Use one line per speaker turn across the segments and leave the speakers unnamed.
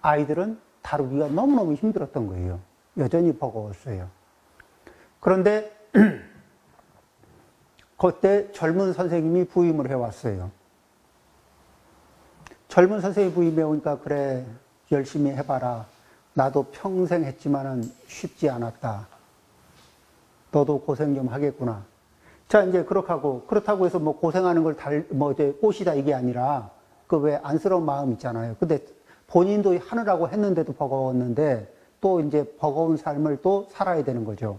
아이들은 다루기가 너무너무 힘들었던 거예요. 여전히 버거웠어요. 그런데 그때 젊은 선생님이 부임을 해왔어요. 젊은 선생님이 부임해 오니까 그래 열심히 해봐라. 나도 평생 했지만은 쉽지 않았다. 너도 고생 좀 하겠구나. 자, 이제 그렇다고 해서 뭐 고생하는 걸 이제 꽃이다 이게 아니라 그 왜 안쓰러운 마음 있잖아요. 근데 본인도 하느라고 했는데도 버거웠는데 또 이제 버거운 삶을 또 살아야 되는 거죠.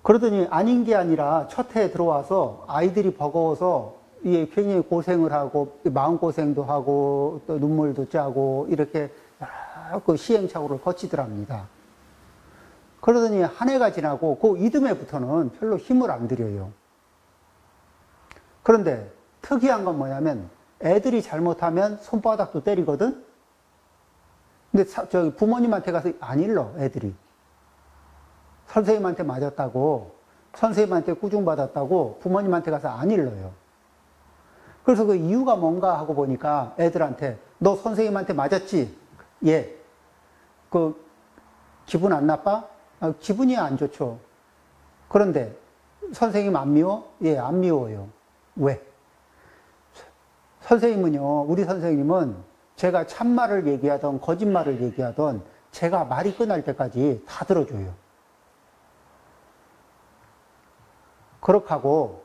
그러더니 아닌 게 아니라 첫 해에 들어와서 아이들이 버거워서 굉장히 고생을 하고 마음고생도 하고 또 눈물도 짜고 이렇게 여러 그 시행착오를 거치더랍니다. 그러더니 한 해가 지나고 그 이듬해부터는 별로 힘을 안 들여요. 그런데 특이한 건 뭐냐면 애들이 잘못하면 손바닥도 때리거든? 근데 저기 부모님한테 가서 안 일러, 애들이. 선생님한테 맞았다고, 선생님한테 꾸중받았다고 부모님한테 가서 안 일러요. 그래서 그 이유가 뭔가 하고 보니까 애들한테 너 선생님한테 맞았지? 예. 그 기분 안 나빠? 기분이 안 좋죠. 그런데 선생님 안 미워? 예, 안 미워요. 왜? 선생님은요, 우리 선생님은 제가 참말을 얘기하던 거짓말을 얘기하던 제가 말이 끝날 때까지 다 들어줘요. 그렇게 하고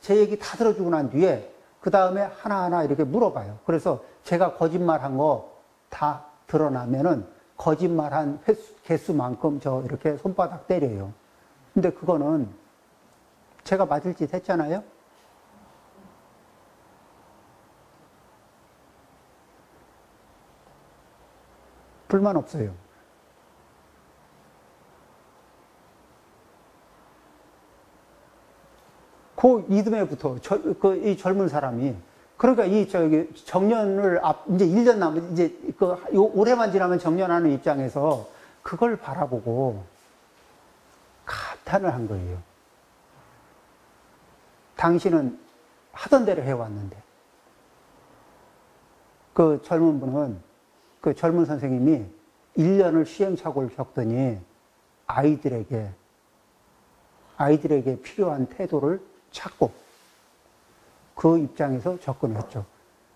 제 얘기 다 들어주고 난 뒤에 그 다음에 하나하나 이렇게 물어봐요. 그래서 제가 거짓말한 거 다 드러나면은 거짓말한 개수만큼 저 이렇게 손바닥 때려요. 근데 그거는 제가 맞을 짓 했잖아요. 불만 없어요. 그 이듬해부터 이 젊은 사람이 그러니까 정년을 이제 1년 남은 이제 올해만 지나면 정년하는 입장에서 그걸 바라보고 감탄을 한 거예요. 당신은 하던 대로 해왔는데 그 젊은 분은 그 젊은 선생님이 1년을 시행착오를 겪더니 아이들에게 필요한 태도를 찾고 그 입장에서 접근했죠.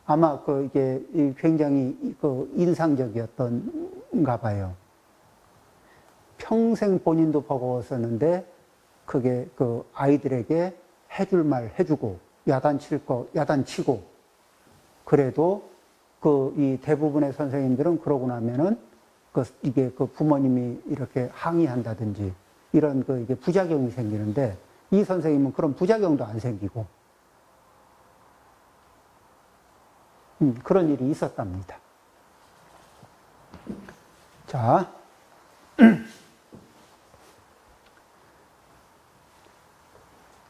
아마 이게 굉장히 인상적이었던가 봐요. 평생 본인도 버거웠었는데 그게 아이들에게 해줄 말 해주고 야단칠 거 야단치고 그래도 이 대부분의 선생님들은 그러고 나면은 이게 부모님이 이렇게 항의한다든지 이런 이게 부작용이 생기는데 이 선생님은 그런 부작용도 안 생기고 그런 일이 있었답니다. 자,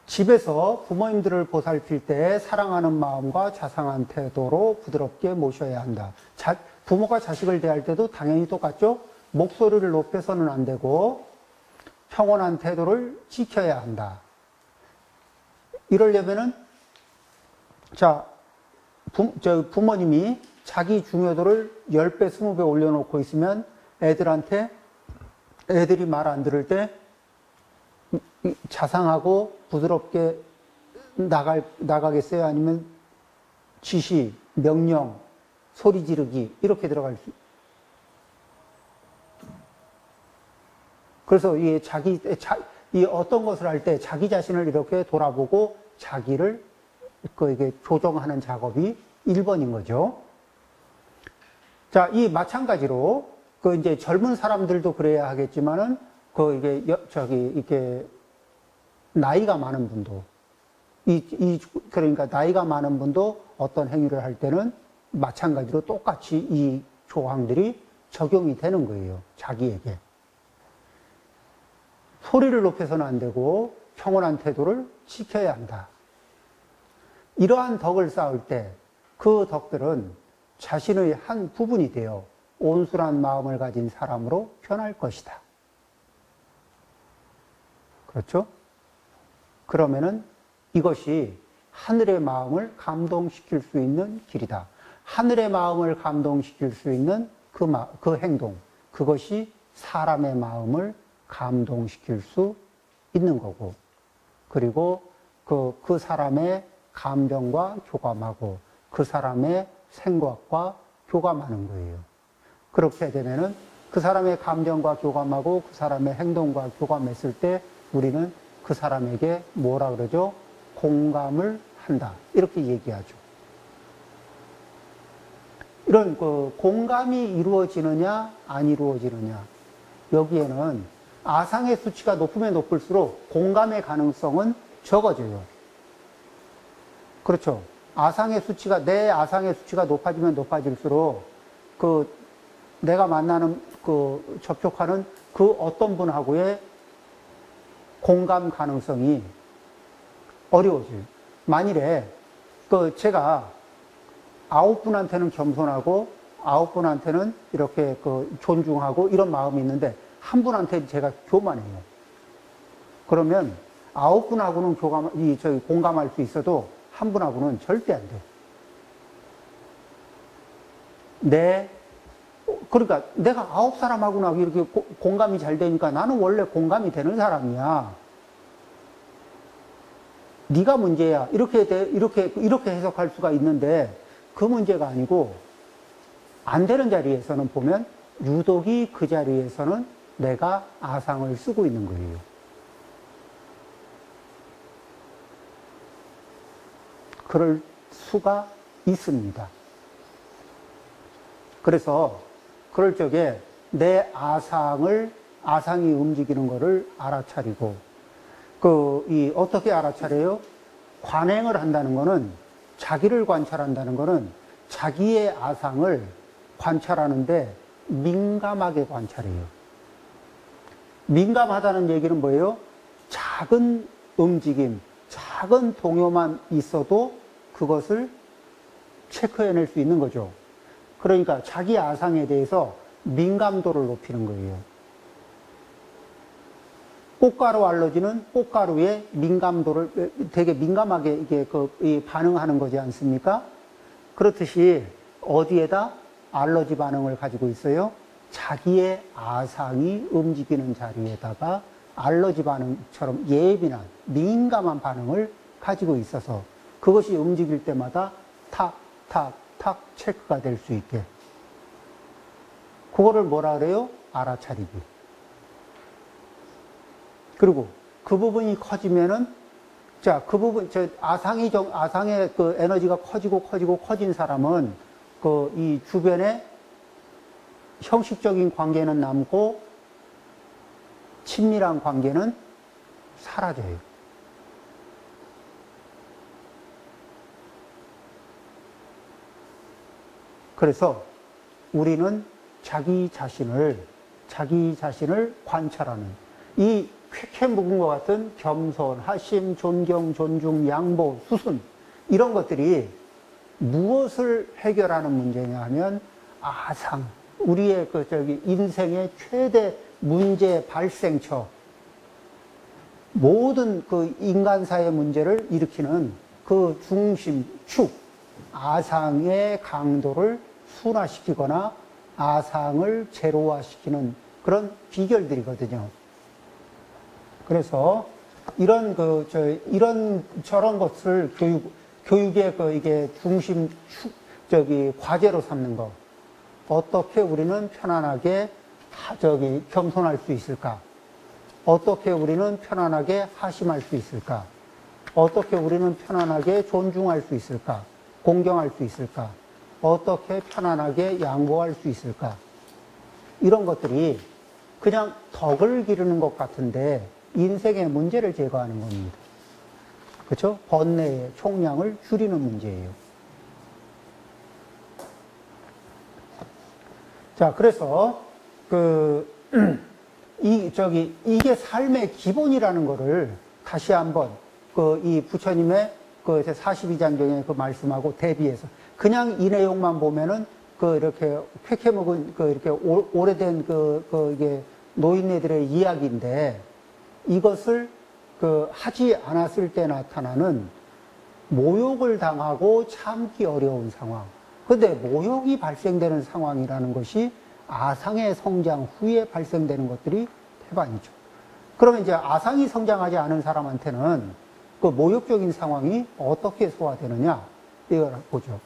집에서 부모님들을 보살필 때 사랑하는 마음과 자상한 태도로 부드럽게 모셔야 한다. 부모가 자식을 대할 때도 당연히 똑같죠? 목소리를 높여서는 안 되고 평온한 태도를 지켜야 한다. 이러려면은 부모님이 자기 중요도를 10배, 20배 올려놓고 있으면 애들이 말 안 들을 때 자상하고 부드럽게 나가겠어요? 아니면 지시, 명령, 소리 지르기 이렇게 들어갈 수. 그래서 이 어떤 것을 할 때 자기 자신을 이렇게 돌아보고 자기를 이게 조정하는 작업이 1번인 거죠. 자, 이 마찬가지로 이제 젊은 사람들도 그래야 하겠지만은 이게 나이가 많은 분도 그러니까 나이가 많은 분도 어떤 행위를 할 때는 마찬가지로 똑같이 이 조항들이 적용이 되는 거예요. 자기에게. 소리를 높여서는 안 되고 평온한 태도를 지켜야 한다. 이러한 덕을 쌓을 때 그 덕들은 자신의 한 부분이 되어 온순한 마음을 가진 사람으로 변할 것이다. 그렇죠? 그러면은 이것이 하늘의 마음을 감동시킬 수 있는 길이다. 하늘의 마음을 감동시킬 수 있는 그 행동, 그것이 사람의 마음을 감동시킬 수 있는 거고, 그리고 그 사람의 감정과 교감하고 그 사람의 생각과 교감하는 거예요. 그렇게 되면은 그 사람의 감정과 교감하고 그 사람의 행동과 교감했을 때 우리는 그 사람에게 뭐라 그러죠? 공감을 한다. 이렇게 얘기하죠. 이런 공감이 이루어지느냐 안 이루어지느냐, 여기에는 아상의 수치가 높으면 높을수록 공감의 가능성은 적어져요. 그렇죠. 내 아상의 수치가 높아지면 높아질수록 내가 만나는 접촉하는 그 어떤 분하고의 공감 가능성이 어려워져요. 만일에 제가 9분한테는 겸손하고 9분한테는 이렇게 존중하고 이런 마음이 있는데 한 분한테 제가 교만해요. 그러면 9분하고는 공감할 수 있어도 한 분하고는 절대 안 돼. 그러니까 내가 9사람하고나 이렇게 공감이 잘 되니까 나는 원래 공감이 되는 사람이야. 네가 문제야. 이렇게 해석할 수가 있는데 그 문제가 아니고, 안 되는 자리에서는 보면 유독이 그 자리에서는 내가 아상을 쓰고 있는 거예요. 그럴 수가 있습니다. 그래서 그럴 적에 내 아상이 움직이는 것을 알아차리고, 어떻게 알아차려요? 관행을 한다는 거는, 자기를 관찰한다는 거는 자기의 아상을 관찰하는데 민감하게 관찰해요. 민감하다는 얘기는 뭐예요? 작은 움직임, 작은 동요만 있어도 그것을 체크해낼 수 있는 거죠. 그러니까 자기 아상에 대해서 민감도를 높이는 거예요. 꽃가루 알러지는 꽃가루의 민감도를 되게 민감하게 이게 반응하는 거지 않습니까? 그렇듯이 어디에다 알러지 반응을 가지고 있어요? 자기의 아상이 움직이는 자리에다가 알러지 반응처럼 예민한, 민감한 반응을 가지고 있어서 그것이 움직일 때마다 탁, 탁, 탁 체크가 될 수 있게. 그거를 뭐라 그래요? 알아차리기. 그리고 그 부분이 커지면은, 아상의 에너지가 커진 사람은 이 주변에 형식적인 관계는 남고 친밀한 관계는 사라져요. 그래서 우리는 자기 자신을 관찰하는, 이 쾌쾌 묵은 것 같은 겸손, 하심, 존경, 존중, 양보, 수순, 이런 것들이 무엇을 해결하는 문제냐 하면 아상, 우리의 인생의 최대 문제 발생처, 모든 인간사의 문제를 일으키는 그 중심, 축, 아상의 강도를 순화시키거나 아상을 제로화시키는 그런 비결들이거든요. 그래서 저런 것을 교육의 이게 중심, 과제로 삼는 것. 어떻게 우리는 편안하게 겸손할 수 있을까? 어떻게 우리는 편안하게 하심할 수 있을까? 어떻게 우리는 편안하게 존중할 수 있을까? 공경할 수 있을까? 어떻게 편안하게 양보할 수 있을까? 이런 것들이 그냥 덕을 기르는 것 같은데 인생의 문제를 제거하는 겁니다. 그렇죠? 번뇌의 총량을 줄이는 문제예요. 자, 그래서 이게 삶의 기본이라는 거를 다시 한번 이 부처님의 42장경에 말씀하고 대비해서 그냥 이 내용만 보면은 이렇게 쾌쾌 먹은 이렇게 오래된 이게 노인네들의 이야기인데, 이것을 하지 않았을 때 나타나는 모욕을 당하고 참기 어려운 상황. 근데 모욕이 발생되는 상황이라는 것이 아상의 성장 후에 발생되는 것들이 태반이죠. 그러면 이제 아상이 성장하지 않은 사람한테는 그 모욕적인 상황이 어떻게 소화되느냐, 이걸 보죠.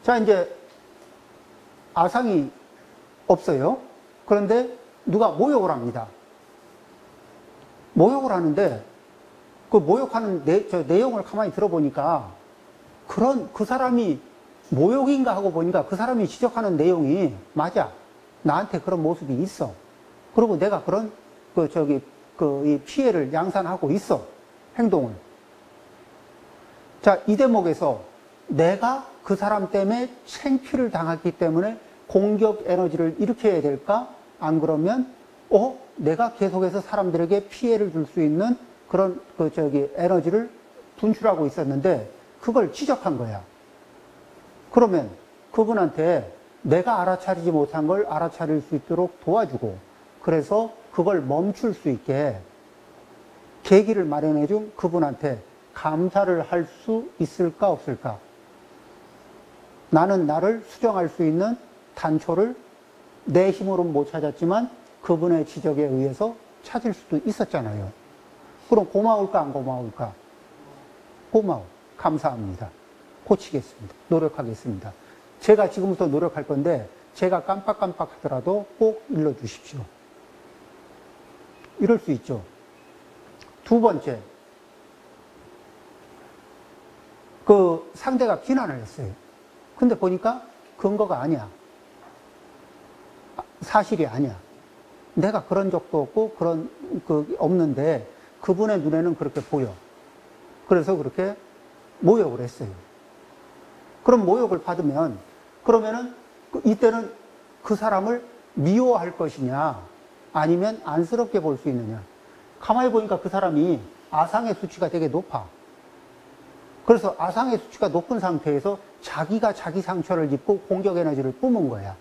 자, 이제 아상이 없어요. 그런데 누가 모욕을 합니다. 모욕을 하는데 그 모욕하는 내용을 가만히 들어보니까 그 사람이 모욕인가 하고 보니까 그 사람이 지적하는 내용이 맞아. 나한테 그런 모습이 있어. 그리고 내가 그런 이 피해를 양산하고 있어. 행동을. 자, 이 대목에서 내가 그 사람 때문에 창피를 당했기 때문에 공격 에너지를 일으켜야 될까? 안 그러면, 내가 계속해서 사람들에게 피해를 줄 수 있는 그런 에너지를 분출하고 있었는데 그걸 지적한 거야. 그러면 그분한테 내가 알아차리지 못한 걸 알아차릴 수 있도록 도와주고, 그래서 그걸 멈출 수 있게 계기를 마련해 준 그분한테 감사를 할 수 있을까 없을까? 나는 나를 수정할 수 있는 단초를 내 힘으로는 못 찾았지만 그분의 지적에 의해서 찾을 수도 있었잖아요. 그럼 고마울까 안 고마울까? 고마워. 감사합니다. 고치겠습니다. 노력하겠습니다. 제가 지금부터 노력할 건데 제가 깜빡깜빡 하더라도 꼭 일러주십시오. 이럴 수 있죠. 두 번째, 그 상대가 비난을 했어요. 근데 보니까 근거가 아니야. 사실이 아니야. 내가 그런 적도 없고 없는데 그분의 눈에는 그렇게 보여. 그래서 그렇게 모욕을 했어요. 그럼 모욕을 받으면 그러면은 이때는 그 사람을 미워할 것이냐 아니면 안쓰럽게 볼 수 있느냐. 가만히 보니까 그 사람이 아상의 수치가 되게 높아. 그래서 아상의 수치가 높은 상태에서 자기가 자기 상처를 입고 공격 에너지를 뿜은 거야.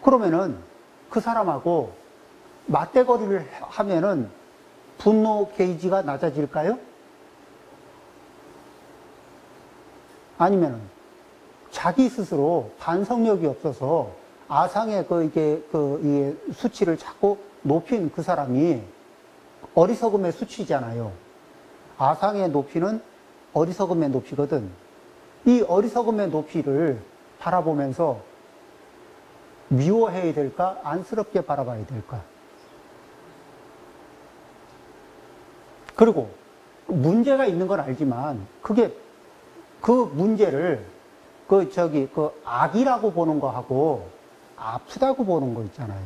그러면은 그 사람하고 맞대거리를 하면은 분노 게이지가 낮아질까요? 아니면은 자기 스스로 반성력이 없어서 아상의 이 수치를 자꾸 높인 그 사람이 어리석음의 수치잖아요. 아상의 높이는 어리석음의 높이거든. 이 어리석음의 높이를 바라보면서 미워해야 될까? 안쓰럽게 바라봐야 될까? 그리고 문제가 있는 건 알지만 그게 그 문제를 악이라고 보는 거하고 아프다고 보는 거 있잖아요.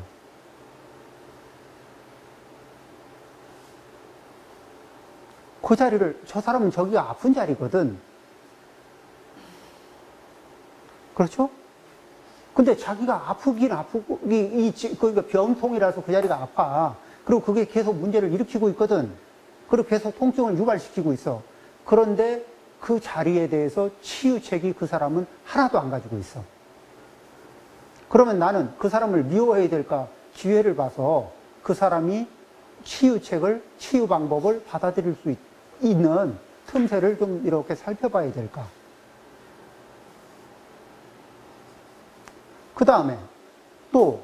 그 자리를, 저 사람은 저기가 아픈 자리거든. 그렇죠? 근데 자기가 아프긴 아프고, 그러니까 병통이라서 그 자리가 아파. 그리고 그게 계속 문제를 일으키고 있거든. 그리고 계속 통증을 유발시키고 있어. 그런데 그 자리에 대해서 치유책이 그 사람은 하나도 안 가지고 있어. 그러면 나는 그 사람을 미워해야 될까? 기회를 봐서 그 사람이 치유책을, 치유 방법을 받아들일 수 있는 틈새를 좀 이렇게 살펴봐야 될까? 그 다음에 또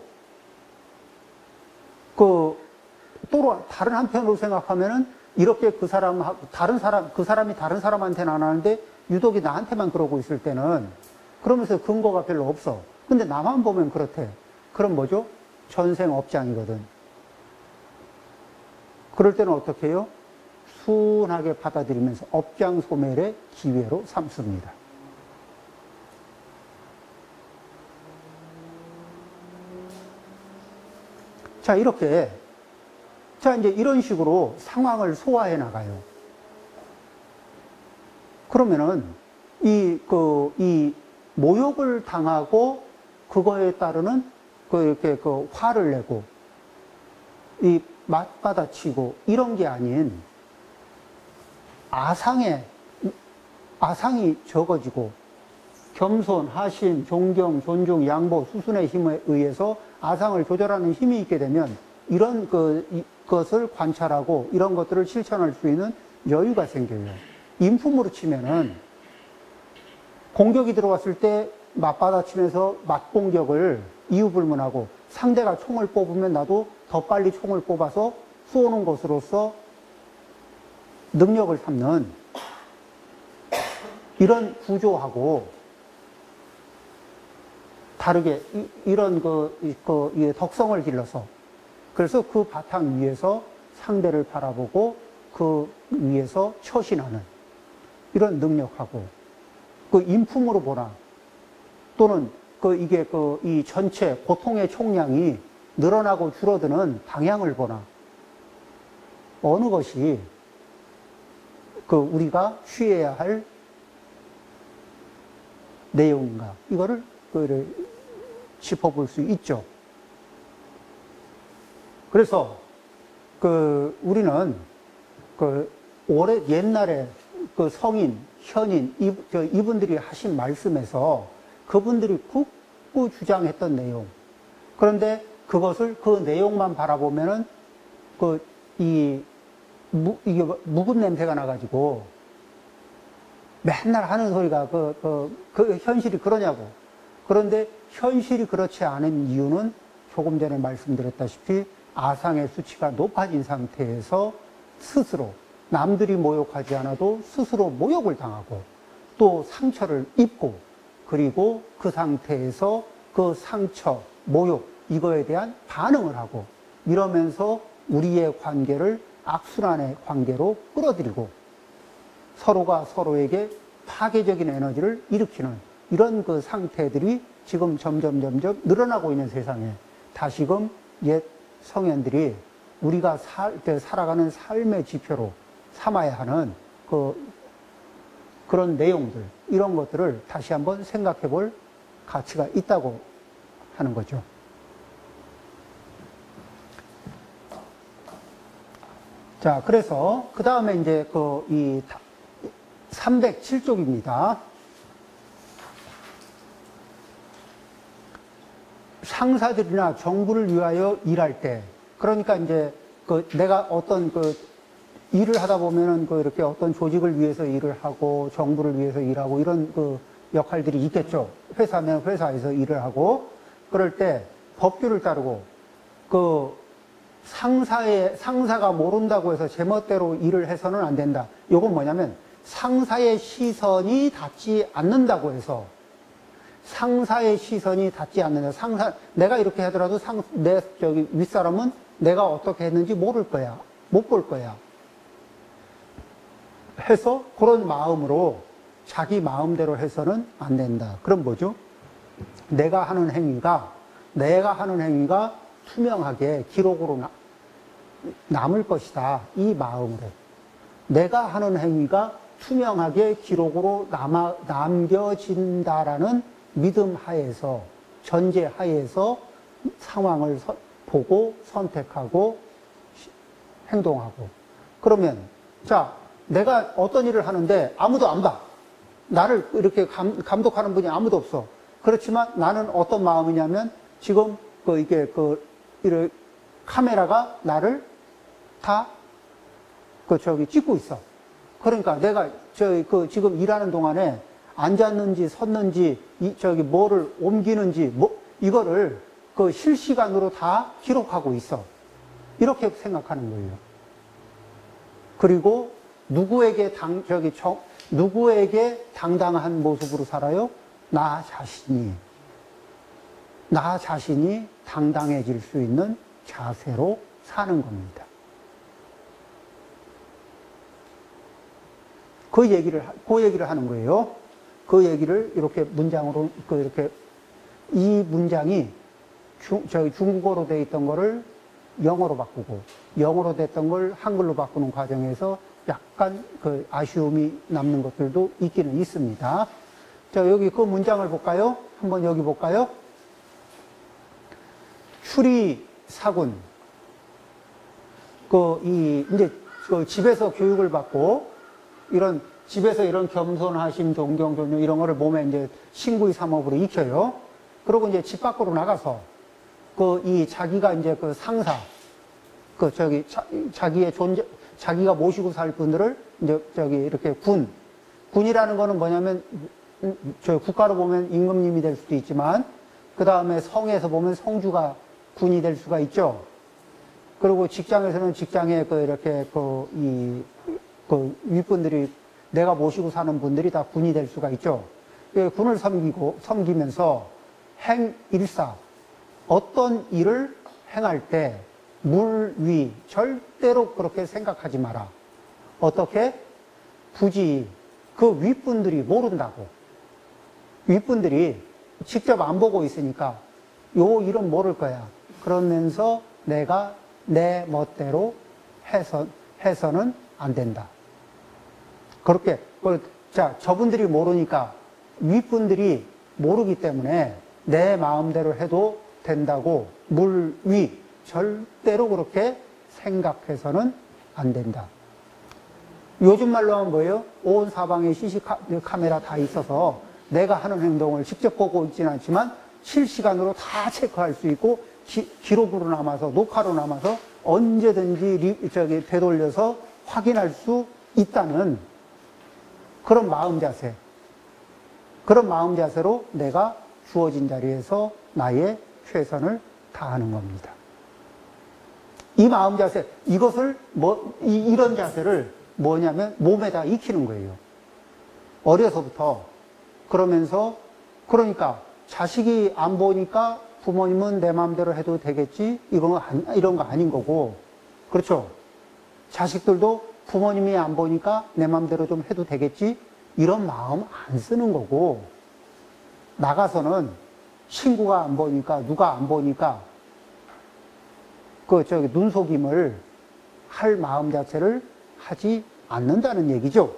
다른 한편으로 생각하면은 이렇게 그 사람이 다른 사람한테는 안 하는데 유독이 나한테만 그러고 있을 때는 그러면서 근거가 별로 없어. 근데 나만 보면 그렇대. 그럼 뭐죠? 전생업장이거든. 그럴 때는 어떻게 해요? 순하게 받아들이면서 업장소멸의 기회로 삼습니다. 자, 이제 이런 식으로 상황을 소화해 나가요. 그러면은, 이 모욕을 당하고, 그거에 따르는, 화를 내고, 맞받아치고, 이런 게 아닌, 아상이 적어지고, 겸손, 하심, 존경, 존중, 양보, 수순의 힘에 의해서 아상을 조절하는 힘이 있게 되면 이런 것을 관찰하고 이런 것들을 실천할 수 있는 여유가 생겨요. 인품으로 치면은 공격이 들어왔을 때 맞받아치면서 맞공격을 이유불문하고 상대가 총을 뽑으면 나도 더 빨리 총을 뽑아서 쏘는 것으로서 능력을 삼는 이런 구조하고 다르게 이런 덕성을 길러서 그래서 그 바탕 위에서 상대를 바라보고 그 위에서 처신하는 이런 능력하고 그 인품으로 보나 또는 이 전체 고통의 총량이 늘어나고 줄어드는 방향을 보나 어느 것이 우리가 취해야 할 내용인가 이거를 짚어볼 수 있죠. 그래서 우리는 옛날에 성인, 현인 이분들이 하신 말씀에서 그분들이 굳고 주장했던 내용. 그런데 그것을 그 내용만 바라보면은 이게 묵은 냄새가 나가지고 맨날 하는 소리가 그 현실이 그러냐고. 그런데 현실이 그렇지 않은 이유는 조금 전에 말씀드렸다시피 아상의 수치가 높아진 상태에서 스스로 남들이 모욕하지 않아도 스스로 모욕을 당하고 또 상처를 입고 그리고 그 상태에서 그 상처, 모욕 이거에 대한 반응을 하고 이러면서 우리의 관계를 악순환의 관계로 끌어들이고 서로가 서로에게 파괴적인 에너지를 일으키는 이런 상태들이 지금 점점 늘어나고 있는 세상에 다시금 옛 성현들이 우리가 살아가는 삶의 지표로 삼아야 하는 그런 내용들, 이런 것들을 다시 한번 생각해 볼 가치가 있다고 하는 거죠. 자, 그래서 그 다음에 이제 이 307쪽입니다. 상사들이나 정부를 위하여 일할 때, 그러니까 이제 내가 어떤 일을 하다 보면은 이렇게 어떤 조직을 위해서 일을 하고 정부를 위해서 일하고 이런 역할들이 있겠죠. 회사면 회사에서 일을 하고 그럴 때 법규를 따르고 상사가 모른다고 해서 제멋대로 일을 해서는 안 된다. 이건 뭐냐면 상사의 시선이 닿지 않는다고 해서 상사의 시선이 닿지 않는다. 내가 이렇게 하더라도 내 윗사람은 내가 어떻게 했는지 모를 거야. 못 볼 거야. 해서 그런 마음으로 자기 마음대로 해서는 안 된다. 그럼 뭐죠? 내가 하는 행위가 투명하게 기록으로 남을 것이다. 이 마음으로. 내가 하는 행위가 투명하게 기록으로 남겨진다라는 믿음 하에서, 전제 하에서 상황을 보고 선택하고 행동하고. 그러면, 자, 내가 어떤 일을 하는데 아무도 안 봐. 나를 이렇게 감독하는 분이 아무도 없어. 그렇지만 나는 어떤 마음이냐면 지금 카메라가 나를 다 찍고 있어. 그러니까 내가 지금 일하는 동안에 앉았는지 섰는지 뭐를 옮기는지 이거를 실시간으로 다 기록하고 있어. 이렇게 생각하는 거예요. 그리고 누구에게 당당한 모습으로 살아요? 나 자신이 당당해질 수 있는 자세로 사는 겁니다. 그 얘기를 하는 거예요. 그 얘기를 이렇게 문장으로, 이 문장이 중국어로 되어 있던 거를 영어로 바꾸고, 영어로 됐던 걸 한글로 바꾸는 과정에서 약간 아쉬움이 남는 것들도 있기는 있습니다. 자, 여기 그 문장을 볼까요? 한번 여기 볼까요? 추리사군. 이제 집에서 교육을 받고, 집에서 이런 겸손하심, 존경, 존중, 이런 거를 몸에 이제 신구의 삼업으로 익혀요. 그리고 이제 집 밖으로 나가서, 자기가 이제 상사, 자기의 자기가 모시고 살 분들을 이제 이렇게 군이라는 거는 뭐냐면 저 국가로 보면 임금님이 될 수도 있지만 그 다음에 성에서 보면 성주가 군이 될 수가 있죠. 그리고 직장에서는 직장에 이렇게 윗분들이 내가 모시고 사는 분들이 다 군이 될 수가 있죠. 군을 섬기면서 행일사 어떤 일을 행할 때 물 위 절대로 그렇게 생각하지 마라. 어떻게? 굳이 그 윗분들이 모른다고. 윗분들이 직접 안 보고 있으니까 요 일은 모를 거야. 그러면서 내가 내 멋대로 해서는 안 된다. 그렇게 자 저분들이 모르니까 윗분들이 모르기 때문에 내 마음대로 해도 된다고 물 위 절대로 그렇게 생각해서는 안 된다. 요즘 말로 하면 뭐예요? 온 사방에 CC 카메라 다 있어서 내가 하는 행동을 직접 보고 있지는 않지만 실시간으로 다 체크할 수 있고 기록으로 남아서 녹화로 남아서 언제든지 되돌려서 확인할 수 있다는 그런 마음 자세. 그런 마음 자세로 내가 주어진 자리에서 나의 최선을 다하는 겁니다. 이 마음 자세, 이것을 이런 자세를 뭐냐면 몸에다 익히는 거예요. 어려서부터. 그러면서 그러니까 자식이 안 보니까 부모님은 내 마음대로 해도 되겠지? 이런 거 아닌 거고. 그렇죠? 자식들도 부모님이 안 보니까 내 마음대로 좀 해도 되겠지? 이런 마음 안 쓰는 거고. 나가서는 친구가 안 보니까, 누가 안 보니까 눈속임을 할 마음 자체를 하지 않는다는 얘기죠.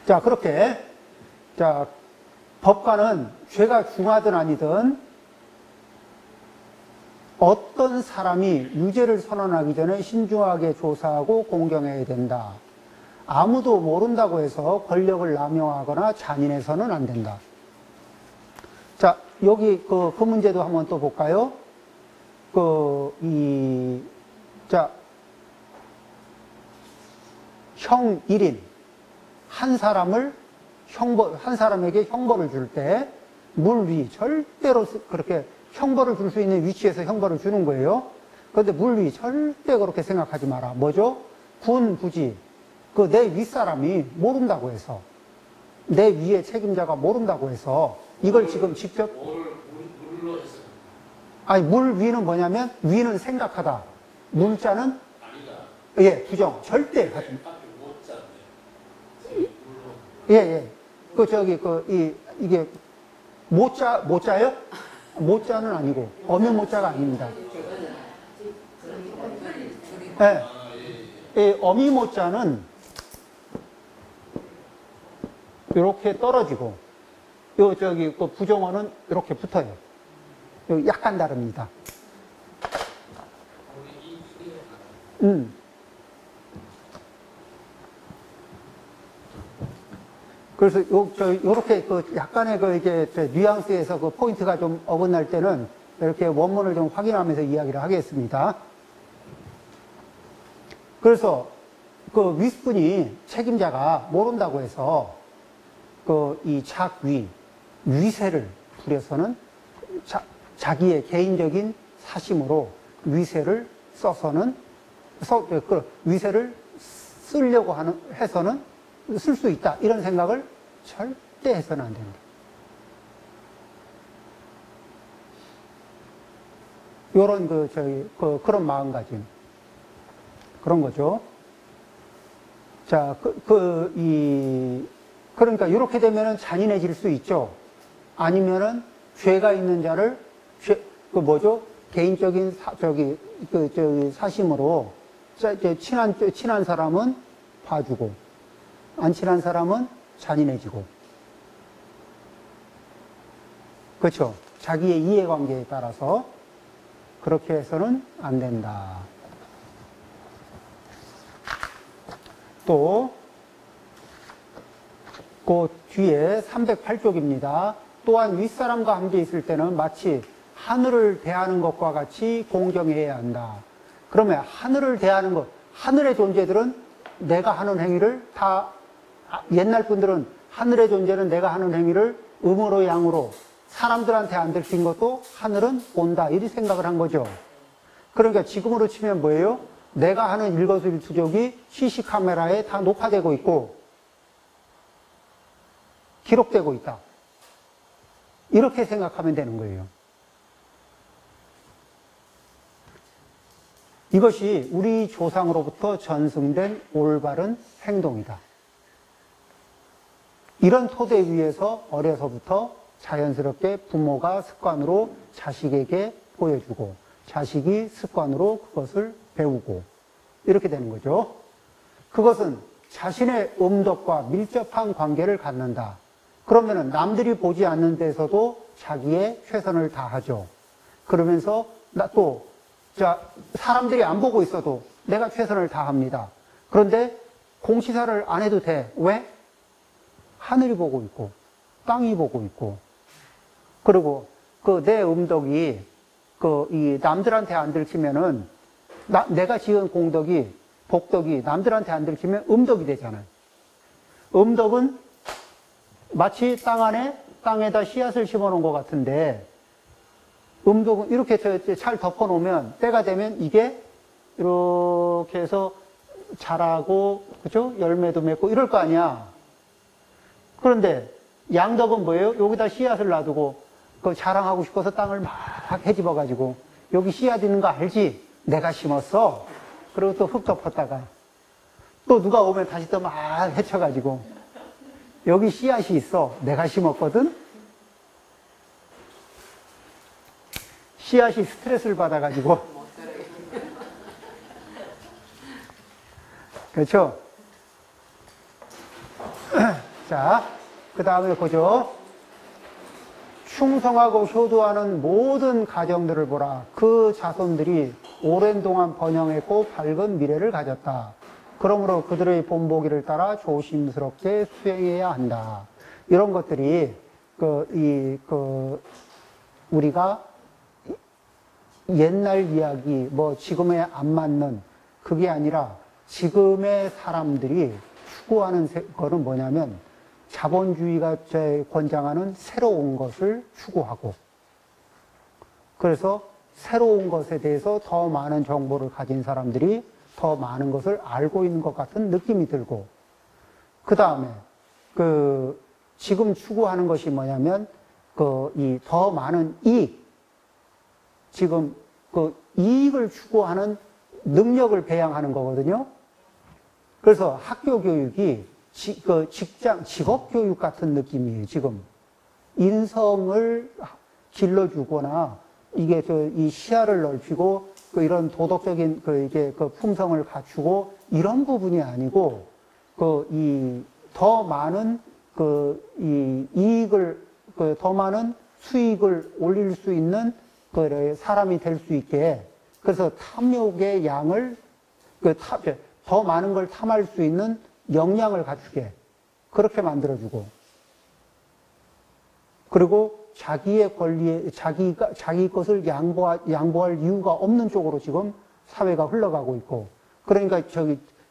자, 그렇게, 자, 법관은 죄가 중하든 아니든 어떤 사람이 유죄를 선언하기 전에 신중하게 조사하고 공경해야 된다. 아무도 모른다고 해서 권력을 남용하거나 잔인해서는 안 된다. 자, 여기 그 문제도 한번 또 볼까요? 형 1인. 한 사람에게 형벌을 줄 때, 물 위, 절대로 그렇게 형벌을 줄 수 있는 위치에서 형벌을 주는 거예요. 그런데 물 위, 절대 그렇게 생각하지 마라. 뭐죠? 군, 부지. 내 윗사람이 모른다고 해서, 내 위의 책임자가 모른다고 해서, 이걸 지금 직접. 아니, 물 위는 뭐냐면, 위는 생각하다. 문자는? 아니다. 예, 부정. 절대 하지 마. 예. 이게, 모자요? 모자는 아니고, 어명 모자가 아닙니다. 예. 예, 어미 모자는 이렇게 떨어지고, 그 부정어는 이렇게 붙어요. 약간 다릅니다. 그래서 요렇게 약간의 이게 뉘앙스에서 포인트가 좀 어긋날 때는 이렇게 원문을 좀 확인하면서 이야기를 하겠습니다. 그래서 윗분이 책임자가 모른다고 해서 이 위세를 부려서는 자기의 개인적인 사심으로 위세를 위세를 쓰려고 해서는 쓸 수 있다. 이런 생각을 절대 해서는 안 된다. 요런 그런 마음가짐. 그런 거죠. 자, 그러니까 이렇게 되면은 잔인해질 수 있죠. 아니면은 죄가 있는 자를 개인적인 사심으로 친한 사람은 봐주고 안 친한 사람은 잔인해지고. 그렇죠. 자기의 이해관계에 따라서 그렇게 해서는 안 된다. 또 그 뒤에 308쪽입니다. 또한 윗사람과 함께 있을 때는 마치 하늘을 대하는 것과 같이 공경해야 한다. 그러면 하늘을 대하는 것, 하늘의 존재들은 내가 하는 행위를 다, 옛날 분들은 하늘의 존재는 내가 하는 행위를 음으로 양으로 사람들한테 안 들킨 것도 하늘은 본다. 이렇게 생각을 한 거죠. 그러니까 지금으로 치면 뭐예요? 내가 하는 일거수일투족이 CC 카메라에 다 녹화되고 있고 기록되고 있다. 이렇게 생각하면 되는 거예요. 이것이 우리 조상으로부터 전승된 올바른 행동이다. 이런 토대 위에서 어려서부터 자연스럽게 부모가 습관으로 자식에게 보여주고 자식이 습관으로 그것을 배우고 이렇게 되는 거죠. 그것은 자신의 음덕과 밀접한 관계를 갖는다. 그러면은 남들이 보지 않는 데서도 자기의 최선을 다하죠. 그러면서 사람들이 안 보고 있어도 내가 최선을 다합니다. 그런데 공시사를 안 해도 돼. 왜? 하늘이 보고 있고 땅이 보고 있고 그리고 그 내 음덕이 이 남들한테 안 들키면은 내가 지은 공덕이 복덕이 남들한테 안 들키면 음덕이 되잖아요. 음덕은 마치 땅에다 씨앗을 심어 놓은 것 같은데 음덕은 이렇게 잘 덮어 놓으면 때가 되면 이게 이렇게 해서 자라고 그죠? 열매도 맺고 이럴 거 아니야. 그런데 양덕은 뭐예요? 여기다 씨앗을 놔두고 그 자랑하고 싶어서 땅을 막 헤집어 가지고 여기 씨앗 있는 거 알지? 내가 심었어. 그리고 또 흙 덮었다가 또 누가 오면 다시 또 막 헤쳐 가지고 여기 씨앗이 있어. 내가 심었거든. 씨앗이 스트레스를 받아 가지고 그렇죠? 자, 그 다음에 보죠. 충성하고 효도하는 모든 가정들을 보라. 그 자손들이 오랜 동안 번영했고 밝은 미래를 가졌다. 그러므로 그들의 본보기를 따라 조심스럽게 수행해야 한다. 이런 것들이 우리가 옛날 이야기, 지금에 안 맞는 그게 아니라 지금의 사람들이 추구하는 거는 뭐냐면 자본주의가 권장하는 새로운 것을 추구하고 그래서 새로운 것에 대해서 더 많은 정보를 가진 사람들이 더 많은 것을 알고 있는 것 같은 느낌이 들고 그 다음에 지금 추구하는 것이 뭐냐면 이 더 많은 지금 이익을 추구하는 능력을 배양하는 거거든요. 그래서 학교 교육이 직업 교육 같은 느낌이에요, 지금. 인성을 길러주거나, 이게 이 시야를 넓히고, 이런 도덕적인 품성을 갖추고, 이런 부분이 아니고, 더 많은 이익을, 더 많은 수익을 올릴 수 있는 사람이 될 수 있게, 그래서 탐욕의 양을, 더 많은 걸 탐할 수 있는 역량을 갖추게 그렇게 만들어주고 그리고 자기의 권리에 자기 것을 양보할 이유가 없는 쪽으로 지금 사회가 흘러가고 있고 그러니까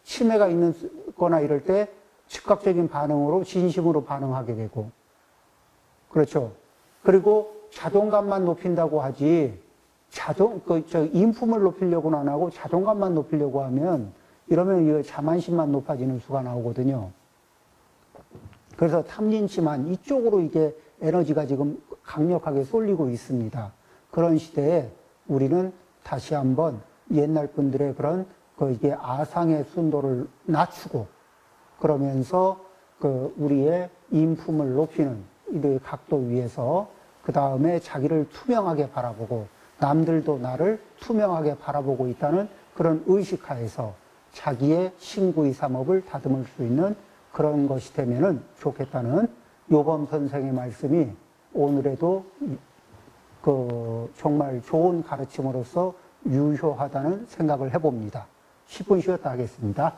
치매가 있는 거나 이럴 때 즉각적인 반응으로 진심으로 반응하게 되고 그렇죠. 그리고 자존감만 높인다고 하지 인품을 높이려고는 안 하고 자존감만 높이려고 하면 이러면 이 자만심만 높아지는 수가 나오거든요. 그래서 탐진치만 이쪽으로 이게 에너지가 지금 강력하게 쏠리고 있습니다. 그런 시대에 우리는 다시 한번 옛날 분들의 그런 이게 아상의 순도를 낮추고 그러면서 우리의 인품을 높이는 이 각도 위에서 그 다음에 자기를 투명하게 바라보고 남들도 나를 투명하게 바라보고 있다는 그런 의식하에서 자기의 신구의 삼업을 다듬을 수 있는 그런 것이 되면은 좋겠다는 요범 선생의 말씀이 오늘에도 정말 좋은 가르침으로서 유효하다는 생각을 해봅니다. 10분 쉬었다 하겠습니다.